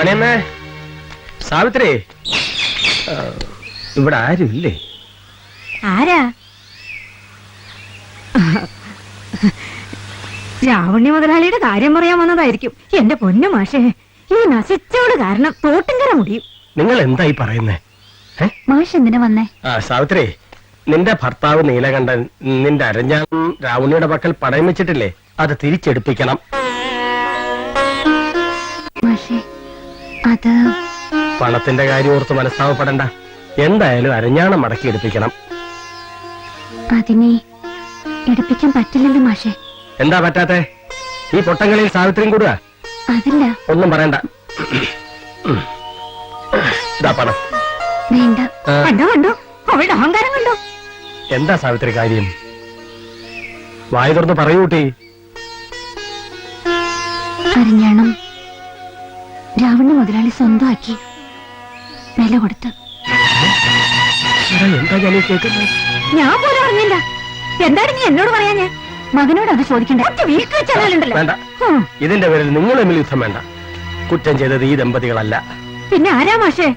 റാണിയമ്മേ, സാവിത്രി, ഇവിടെ ആരുമില്ലേ? ആരാ? രാവണ്യ മുതലാളിയുടെ കാര്യം പറയാൻ വന്നതായിരിക്കും. എന്റെ പൊന്നു മാഷേ, ഈ നശിച്ചോട് കാരണം തോട്ടുംകര മുടിയും. നിങ്ങൾ എന്തായി പറയുന്നേ? മാഷ് എന്തിനാ വന്നേ? സാവിത്രി, നിന്റെ ഭർത്താവ് നീലകണ്ഠൻ നിന്റെ അരഞ്ഞാണം രാവണിയുടെ പക്കൽ പണയം വെച്ചിട്ടില്ലേ, അത് തിരിച്ചെടുപ്പിക്കണം. മാഷേ, അത് പണത്തിന്റെ കാര്യം ഓർത്ത് മനസ്താവപ്പെടണ്ട. എന്തായാലും അരഞ്ഞാണം മടക്കി എടുപ്പിക്കണം. അതിനെ എടുപ്പിക്കാൻ പറ്റില്ലല്ലോ മാഷേ. എന്താ പറ്റാത്തെ? ഈ പൊട്ടങ്ങളിൽ സാവിത്രിയും കൂടുക. അതില്ല. ഒന്നും പറയണ്ട. ഇതാ പണം. വേണ്ട. കണ്ടോ കണ്ടോ, അവളുടെ അഹങ്കാരം കണ്ടോ? എന്താ സാവിത്രി കാര്യം? വായി തുറന്ന് പറയൂട്ടി. അരഞ്ഞാണം രാവണ മുതലാളി സ്വന്തമാക്കി വില കൊടുത്ത്. എന്താ ഞാൻ കേൾക്കുന്നത്? ഞാൻ പോലും അറിഞ്ഞില്ല. എന്താണ് നീ എന്നോട് പറയാ? ഞാൻ മകനോട് അത് ചോദിക്കണ്ടേ? വീട്ടിൽ വെച്ചാലുണ്ടല്ലോ. വേണ്ട, ഇതിന്റെ പേരിൽ നിങ്ങൾ തമ്മിൽ യുദ്ധം വേണ്ട. കുറ്റം ചെയ്തത് ഈ ദമ്പതികളല്ല. പിന്നെ ആരാ മാഷേ?